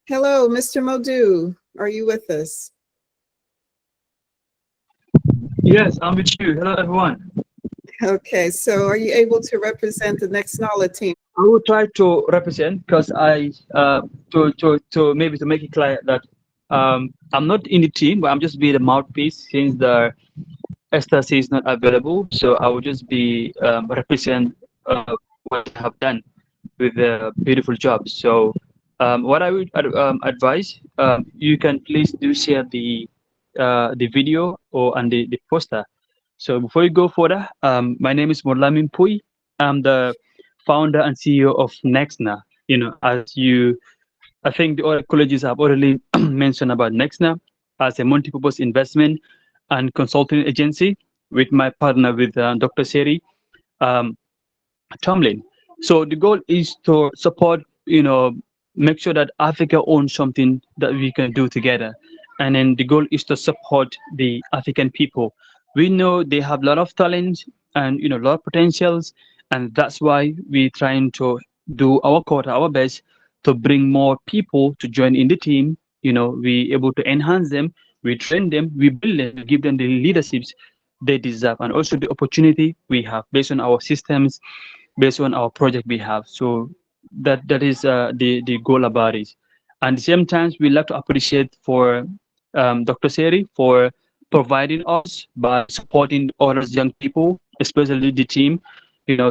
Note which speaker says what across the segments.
Speaker 1: Hello, Mr. Modu. Are you with us?
Speaker 2: Yes, I'm with you. Hello, everyone.
Speaker 1: Okay, so are you able to represent the NextNaala team?
Speaker 2: I will try to represent because to maybe to make it clear that I'm not in the team, but I'm just be the mouthpiece since the ecstasy is not available. So I will just be represent what I have done with a beautiful job. So what I would advise, you can please do share the video or and the poster. So before you go further, my name is Morlamin Pui. I'm the founder and CEO of Nextnaa. As I think the other colleges have already mentioned about Nextnaa as a multi-purpose investment and consulting agency with my partner with Dr. Seri um, Tomlin. So the goal is to support, make sure that Africa owns something that we can do together. And then the goal is to support the African people. We know they have a lot of talent and a lot of potentials, and that's why we're trying to do our quota, our best to bring more people to join in the team. We able to enhance them, we train them, we build them, we give them the leaderships they deserve, and also the opportunity we have based on our systems, based on our project we have. So that is the goal about it. And at the same time, we like to appreciate for Dr. Seri for providing us by supporting other young people, especially the team.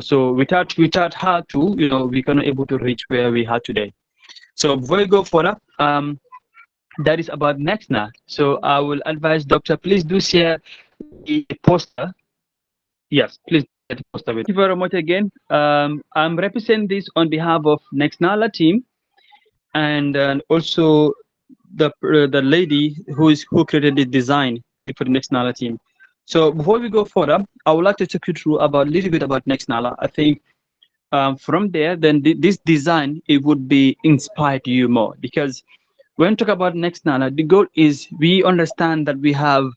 Speaker 2: So without her too, we cannot able to reach where we are today. So before we go further, that is about Nextnaa. So I will advise Doctor, please do share the poster. Yes, please get the poster with. Thank you very much again. I'm representing this on behalf of NextNaala team and also the lady who created the design for the NextNaala team. So before we go further, I would like to take you through about a little bit about NextNaala. I think from there, then this design it would be inspired you more because when we talk about NextNaala, the goal is we understand that we have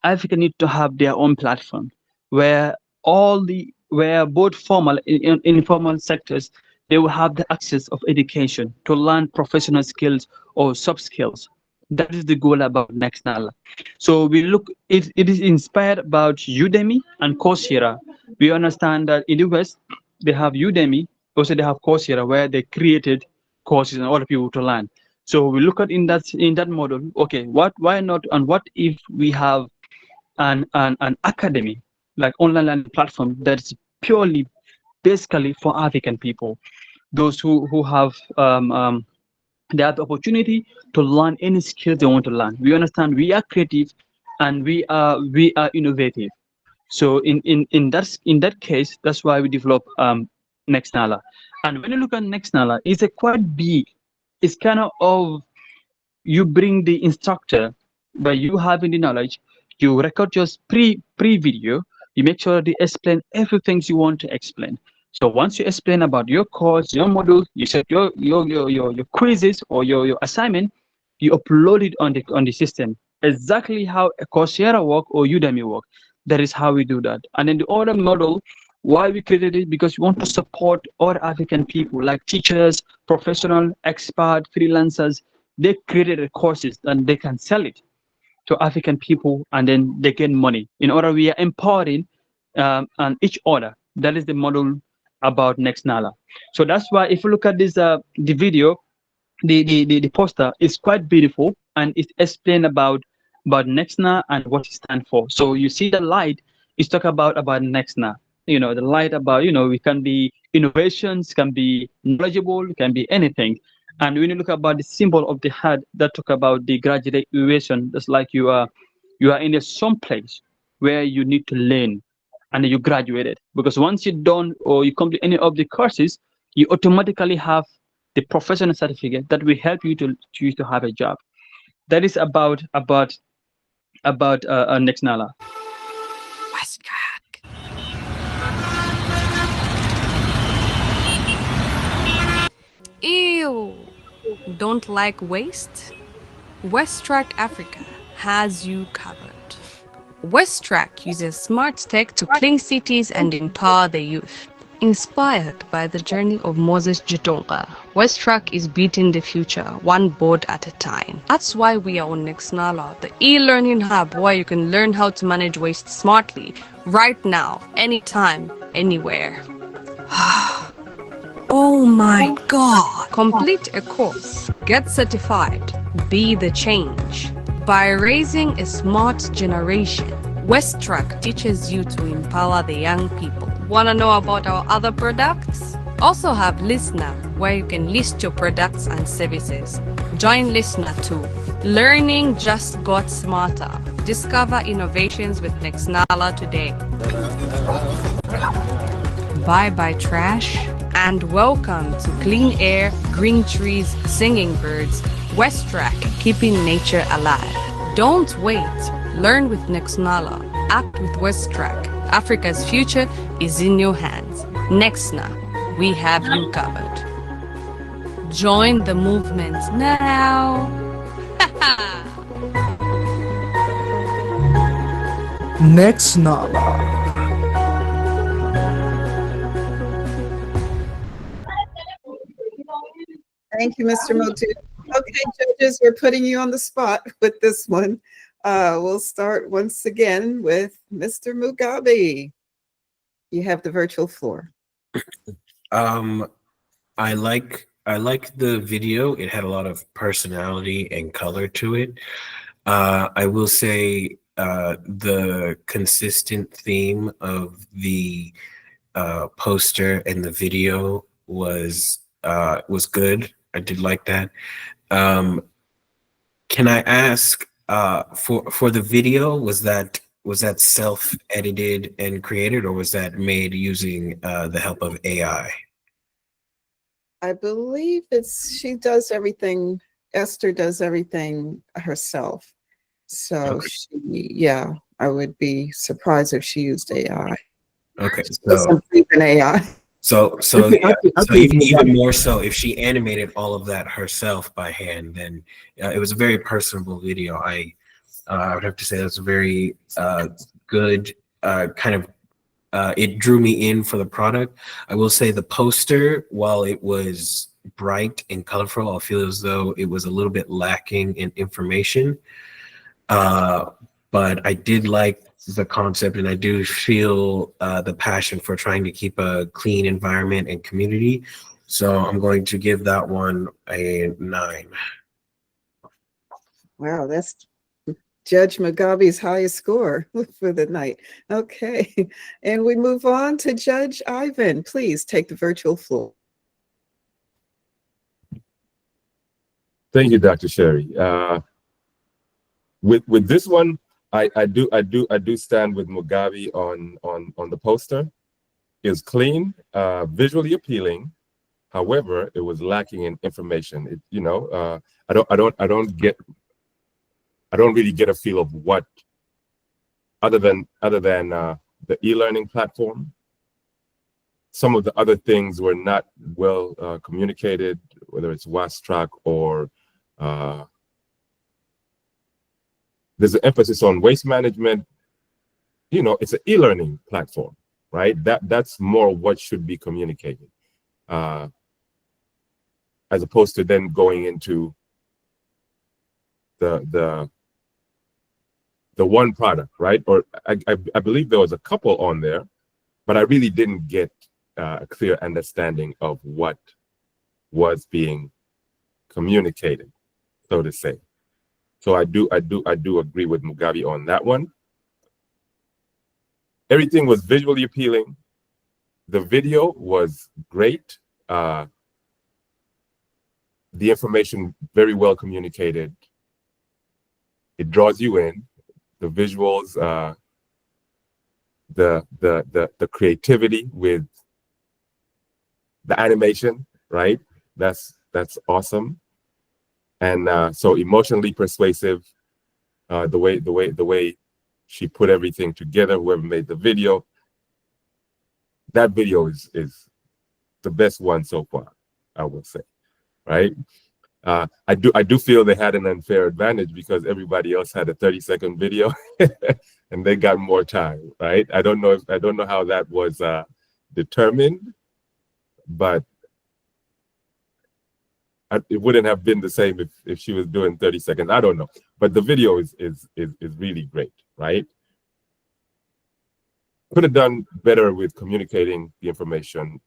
Speaker 2: Africa need to have their own platform where where both formal and informal sectors they will have the access of education to learn professional skills or soft skills. That is the goal about NextNala. So it is inspired about Udemy and Coursera. We understand that in the West they have Udemy, also they have Coursera where they created courses and other people to learn. So we look at in that model, okay, why not and what if we have an academy, like online learning platform that's purely basically for African people, those who have they have the opportunity to learn any skills they want to learn. We understand we are creative and we are innovative. So in that case, that's why we develop NextNala. And when you look at NextNala, it's a quite big. It's kind of you bring the instructor by you having the knowledge, you record your pre video, you make sure they explain everything you want to explain. So once you explain about your course, your module, you set your quizzes or your assignment, you upload it on the system. Exactly how a Coursera work or Udemy work. That is how we do that. And then the other model, why we created it, because we want to support other African people like teachers, professional, expert, freelancers. They created a courses and they can sell it to African people and then they get money. In order, we are empowering and each other. That is the model about NextNala. So that's why if you look at this the video, the poster is quite beautiful and it explains about Nextnaa and what it stands for. So you see the light is talk about Nextnaa. The light about we can be innovations, can be knowledgeable, can be anything. And when you look about the symbol of the heart that talk about the graduation, that's like you are in a some place where you need to learn and you graduated. Because once you're done or you complete any of the courses, you automatically have the professional certificate that will help you to have a job. That is about NextNala.
Speaker 3: Wastrack. Ew. Don't like waste? Wastrack Africa has you covered. Wastrack uses smart tech to clean cities and empower the youth. Inspired by the journey of Moses Jitonga, Wastrack is beating the future, one board at a time. That's why we are on NextNaala, the e-learning hub where you can learn how to manage waste smartly, right now, anytime, anywhere. Oh my God! Complete a course, get certified, be the change. By raising a smart generation, Wastrack teaches you to empower the young people. Wanna know about our other products? Also have Listener, where you can list your products and services. Join Listener too. Learning just got smarter. Discover innovations with NextNaala today. Bye-bye trash, and welcome to clean air, green trees, singing birds, Wastrack, keeping nature alive. Don't wait. Learn with NextNaala. Act with Wastrack. Africa's future is in your hands. Nextnaa, we have you covered. Join the movement now.
Speaker 4: NextNaala.
Speaker 1: Thank you, Mr. Motu. Okay, judges, we're putting you on the spot with this one. We'll start once again with Mr. Mugabe. You have the virtual floor.
Speaker 5: I like the video. It had a lot of personality and color to it. I will say the consistent theme of the poster and the video was good. I did like that. Can I ask for the video, was that self-edited and created, or was that made using the help of AI?
Speaker 1: I believe she does everything, Esther does everything herself. So
Speaker 5: Okay.
Speaker 1: yeah, I would be surprised if she used AI.
Speaker 5: Okay,
Speaker 1: Some freaking AI.
Speaker 5: so
Speaker 4: I think
Speaker 5: even more so, if she animated all of that herself by hand, then it was a very personable video. I would have to say that's a very good kind of. It drew me in for the product. I will say the poster, while it was bright and colorful, I feel as though it was a little bit lacking in information. But I did like the concept, and I do feel the passion for trying to keep a clean environment and community. So I'm going to give that one a 9.
Speaker 1: Wow, that's Judge Mugabe's highest score for the night. Okay, and we move on to Judge Ivan. Please take the virtual floor.
Speaker 6: Thank you, Dr. Sherry. With this one, I do stand with Mugabe on the poster. It's clean, visually appealing. However, it was lacking in information. I don't really get a feel of what, other than the e-learning platform. Some of the other things were not well communicated, whether it's Wastrack or there's an emphasis on waste management. It's an e-learning platform, right? That's more what should be communicated, as opposed to then going into the one product, right? Or I believe there was a couple on there, but I really didn't get a clear understanding of what was being communicated, so to say. So I do agree with Mugabe on that one. Everything was visually appealing. The video was great. The information very well communicated. It draws you in. The visuals, the creativity with the animation, right? That's awesome. And so emotionally persuasive. The way she put everything together. Whoever made the video, that video is the best one so far, I will say, right? I do feel they had an unfair advantage because everybody else had a 30-second video and they got more time, right? I don't know how that was determined, but it wouldn't have been the same if she was doing 30 seconds. I don't know, but the video is really great, right? Could have done better with communicating the information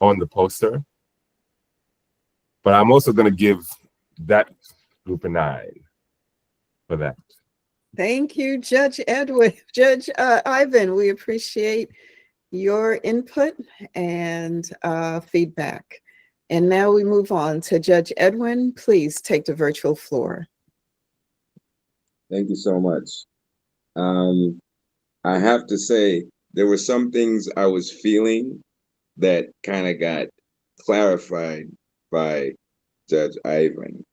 Speaker 6: on the poster, but I'm also going to give that group a 9 for that.
Speaker 1: Thank you, Judge Edwin. Judge Ivan, we appreciate your input and feedback. And now we move on to Judge Edwin. Please take the virtual floor.
Speaker 4: Thank you so much. I have to say, there were some things I was feeling that kind of got clarified by Judge Ivan.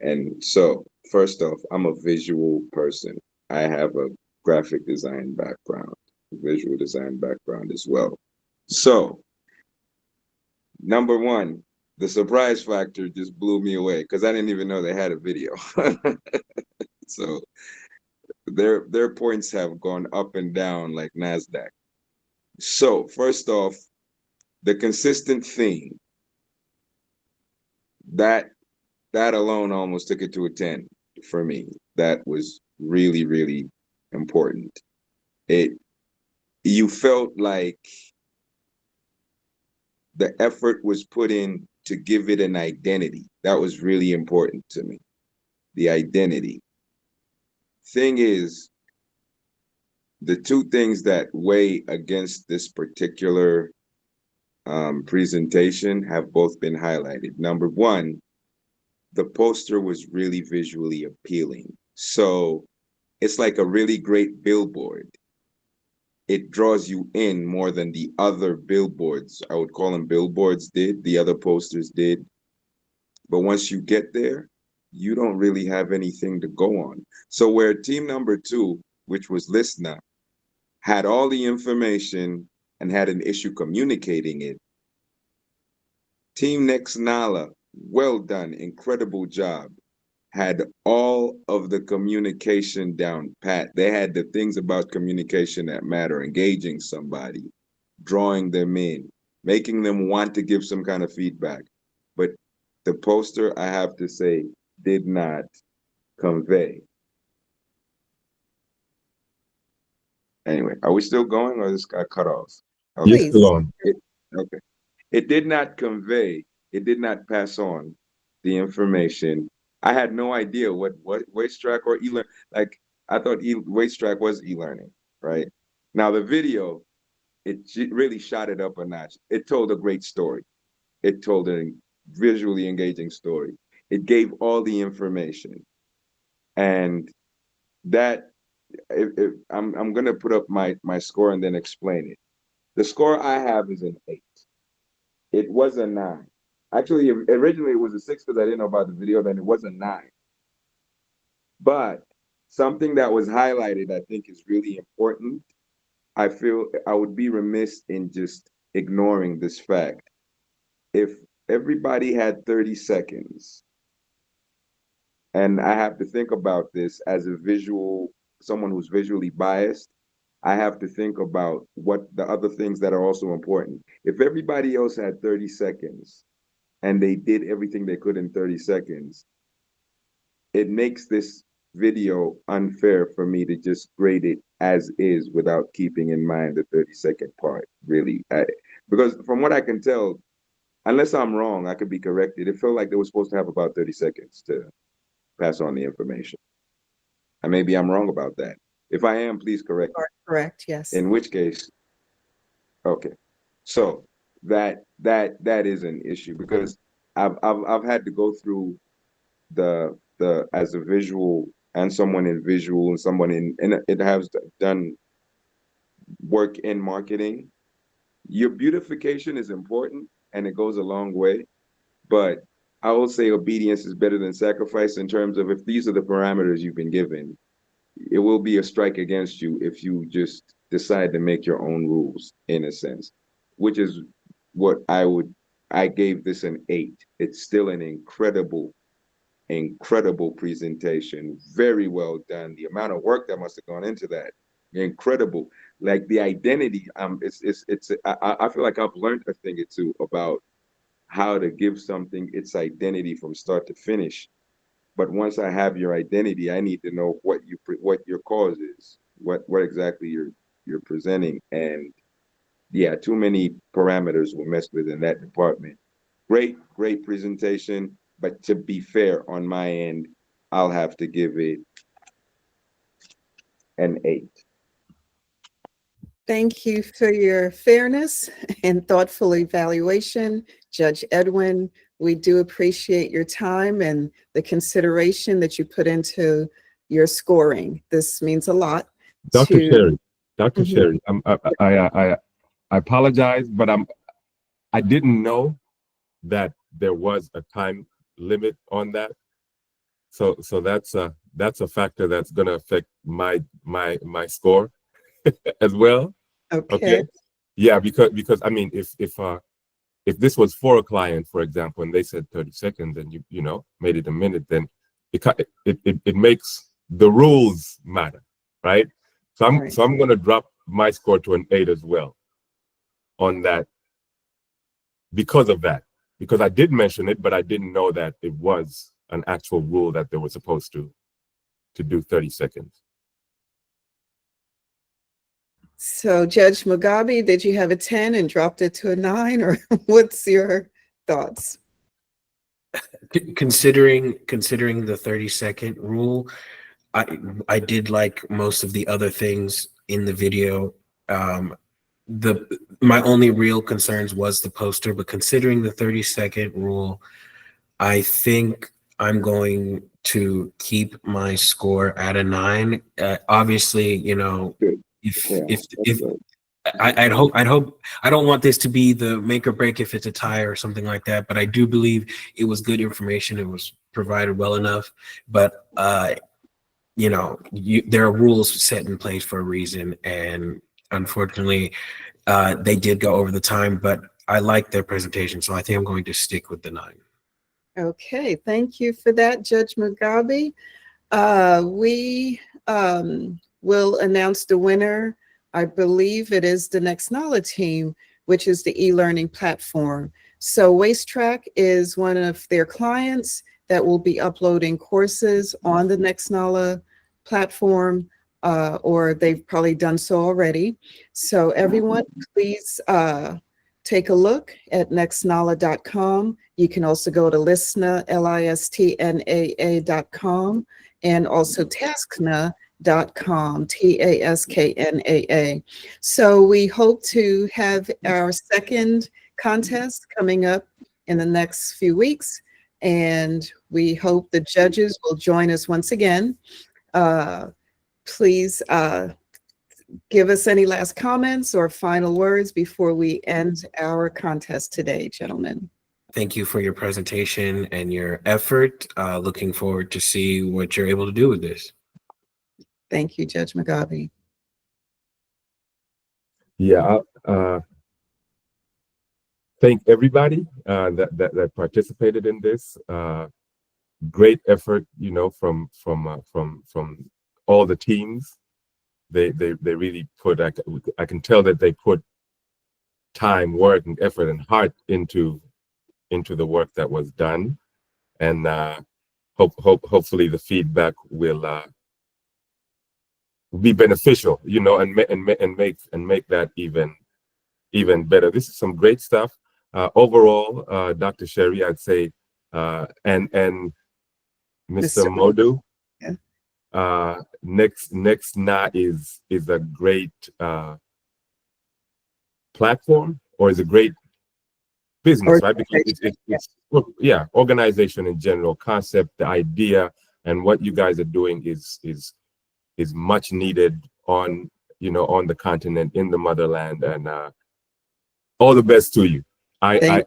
Speaker 4: And so, first off, I'm a visual person. I have a graphic design background, visual design background as well. So, number one, the surprise factor just blew me away because I didn't even know they had a video. So their points have gone up and down like NASDAQ. So first off, the consistent theme, that alone almost took it to a 10 for me. That was really, really important. You felt like the effort was put in to give it an identity. That was really important to me. The identity. Thing is, the two things that weigh against this particular presentation have both been highlighted. Number one, the poster was really visually appealing. So it's like a really great billboard. It draws you in more than the other billboards, I would call them billboards, did, the other posters did. But once you get there, you don't really have anything to go on. So where team number 2, which was Nextnaa, had all the information and had an issue communicating it, Team NextNaala, well done, incredible job, had all of the communication down pat. They had the things about communication that matter, engaging somebody, drawing them in, making them want to give some kind of feedback. But the poster, I have to say, did not convey. Anyway, are we still going or this got cut off? Okay.
Speaker 6: Yes, still on.
Speaker 4: Okay. It did not convey, it did not pass on the information. I had no idea what Wastrack or e-learning, like I thought Wastrack was e-learning, right? Now the video, it really shot it up a notch. It told a great story. It told a visually engaging story. It gave all the information. And that, I'm gonna put up my score and then explain it. The score I have is an 8. It was a 9. Actually, originally it was a 6 because I didn't know about the video, then it was a 9. But something that was highlighted, I think, is really important. I feel I would be remiss in just ignoring this fact. If everybody had 30 seconds, and I have to think about this as a someone who's visually biased, I have to think about what the other things that are also important. If everybody else had 30 seconds and they did everything they could in 30 seconds, it makes this video unfair for me to just grade it as is without keeping in mind the 30-second part, really. Because from what I can tell, unless I'm wrong, I could be corrected. It felt like they were supposed to have about 30 seconds to pass on the information. And maybe I'm wrong about that. If I am, please correct me.
Speaker 1: Correct, yes.
Speaker 4: In which case, okay. So that is an issue because I've had to go through the as a visual and someone in visual and someone in it has done work in marketing. Your beautification is important and it goes a long way, but I will say obedience is better than sacrifice in terms of if these are the parameters you've been given, it will be a strike against you if you just decide to make your own rules in a sense, which is what I gave this an 8. It's still an incredible presentation. Very well done. The amount of work that must have gone into that, incredible. Like the identity, I feel like I've learned a thing or two about how to give something its identity from start to finish. But once I have your identity, I need to know what your cause is, what exactly you're presenting. And yeah, too many parameters were messed with in that department. Great presentation. But to be fair, on my end, I'll have to give it an 8.
Speaker 1: Thank you for your fairness and thoughtful evaluation, Judge Edwin. We do appreciate your time and the consideration that you put into your scoring. This means a lot.
Speaker 6: Dr.
Speaker 1: to-
Speaker 6: Sherry, Dr.
Speaker 1: Mhm.
Speaker 6: Sherry, I apologize, but I didn't know that there was a time limit on that. So that's a factor that's going to affect my score as well.
Speaker 1: Okay.
Speaker 6: Yeah, because I mean, if this was for a client, for example, and they said 30 seconds, and you know made it a minute, then it makes the rules matter, right?
Speaker 1: Right.
Speaker 6: So I'm going to drop my score to an 8 as well on that because of that. Because I did mention it, but I didn't know that it was an actual rule that they were supposed to do 30 seconds.
Speaker 1: So Judge Mugabe, did you have a 10 and dropped it to a 9, or what's your thoughts?
Speaker 5: Considering the 30-second rule, I did like most of the other things in the video. My only real concerns was the poster, but considering the 30-second rule, I think I'm going to keep my score at a 9. Obviously, you know,
Speaker 4: Good.
Speaker 5: if
Speaker 4: Yeah,
Speaker 5: if
Speaker 4: that's
Speaker 5: if
Speaker 4: good.
Speaker 5: I'd hope I don't want this to be the make or break if it's a tie or something like that, but I do believe it was good information. It was provided well enough, but you know, there are rules set in place for a reason, and unfortunately, they did go over the time. But I like their presentation, so I think I'm going to stick with the 9.
Speaker 1: Okay, thank you for that, Judge Mugabe. We will announce the winner. I believe it is the NextNaala Team, which is the e-learning platform. So Wastrack is one of their clients that will be uploading courses on the NextNaala platform, or they've probably done so already. So everyone, please take a look at nextnaala.com. You can also go to Listnaa, listnaa.com, and also tasknaa.com, tasknaa. So we hope to have our second contest coming up in the next few weeks, and we hope the judges will join us once again. Please give us any last comments or final words before we end our contest today, gentlemen.
Speaker 5: Thank you for your presentation and your effort. Looking forward to see what you're able to do with this.
Speaker 1: Thank you, Judge Mugabe.
Speaker 6: Yeah, thank everybody that participated in this. Great effort, you know, from all the teams. They really put. I can tell that they put time, work, and effort and heart into the work that was done, and hopefully the feedback will be beneficial, you know, and make that even better. This is some great stuff. Overall, Dr. Sherry, I'd say, and Mr. Modu,
Speaker 1: yeah.
Speaker 6: Nextnaa is a great platform, or is a great business, right? Because it's yeah, organization in general, concept, the idea, and what you guys are doing is much needed on, you know, on the continent, in the motherland, and all the best to you. I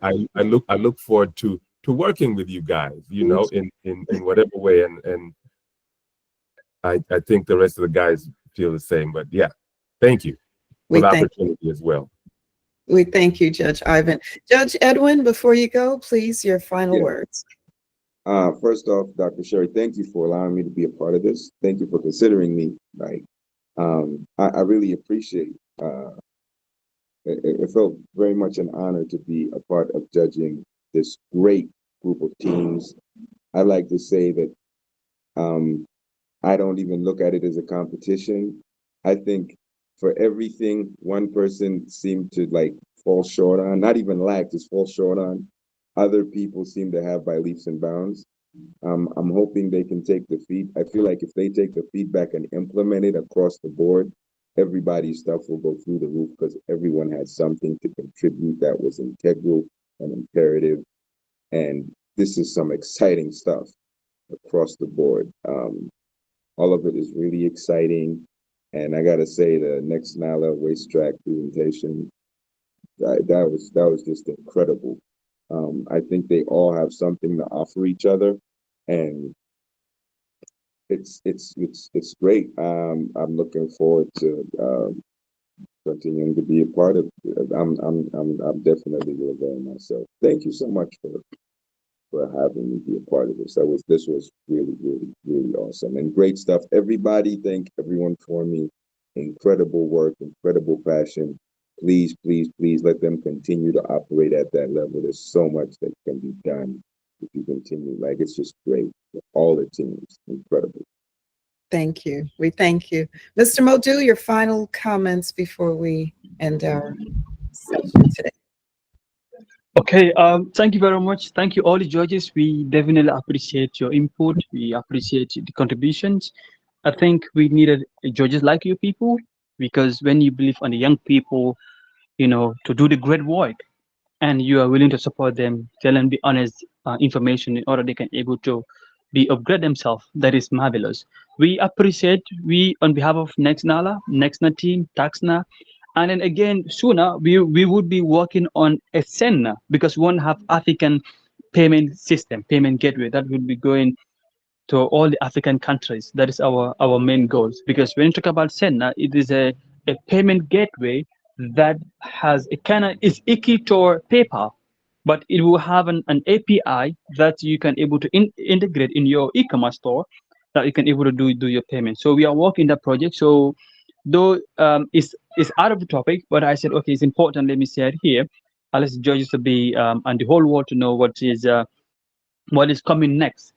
Speaker 6: look forward to working with you guys, you know, in whatever way, and I think the rest of the guys feel the same. But yeah, thank you for the opportunity as well.
Speaker 1: We thank you, Judge Ivan. Judge Edwin, before you go, please, your final words.
Speaker 4: First off, Dr. Sherry, thank you for allowing me to be a part of this. Thank you for considering me. Right, I really appreciate. It felt very much an honor to be a part of judging this great group of teams. I like to say that I don't even look at it as a competition. I think for everything one person seemed to like fall short on, not even lack, just fall short on, other people seem to have by leaps and bounds. I'm hoping they can take the I feel like if they take the feedback and implement it across the board, everybody's stuff will go through the roof because everyone had something to contribute that was integral and imperative. And this is some exciting stuff across the board. All of it is really exciting. And I gotta say, the NextNaala Wastrack presentation, that was just incredible. I think they all have something to offer each other, and it's great. I'm looking forward to continuing to be a part of it. I'm definitely will go myself. Thank you so much for having me be a part of this. This was really, really, really awesome and great stuff. Everybody, thank everyone for me. Incredible work, incredible passion. Please, please, please let them continue to operate at that level. There's so much that can be done if you continue. Like, it's just great. All the teams, incredible.
Speaker 1: Thank you. We thank you. Mr. Modu, your final comments before we end our session today.
Speaker 2: Okay, thank you very much. Thank you, all the judges. We definitely appreciate your input. We appreciate the contributions. I think we needed judges like you people, because when you believe on the young people, to do the great work, and you are willing to support them, tell them the honest information in order they can able to be upgrade themselves, that is marvelous. We appreciate, on behalf of NextNaala, NextNaa Team, Taxna, and then again sooner we would be working on a Senna, because we want to have African payment system, payment gateway that would be going to all the African countries. That is our main goals, because when you talk about Senna, it is a payment gateway that has a kind of is equal to PayPal, but it will have an API that you can able to integrate in your e-commerce store, that you can able to do your payment. So we are working that project. So though it's out of the topic, but I said okay, it's important. Let me say it here. I'll let judges to be and the whole world to know what is coming next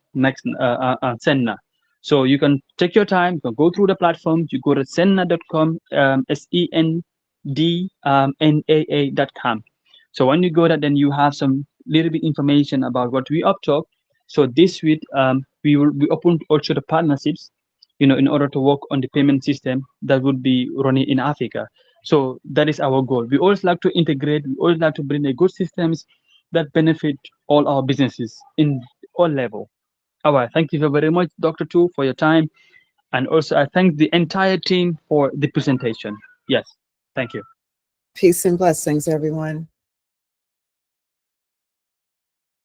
Speaker 2: Senna. So you can take your time, you can go through the platforms, you go to senna.com, SENDNAA.com. So when you go there, then you have some little bit information about what we up to. So this week we will be open also the partnerships, in order to work on the payment system that would be running in Africa. So that is our goal. We always like to integrate, we always like to bring a good systems that benefit all our businesses in all level. All right, thank you very much, Dr. Tu, for your time. And also I thank the entire team for the presentation. Yes, thank you.
Speaker 1: Peace and blessings, everyone.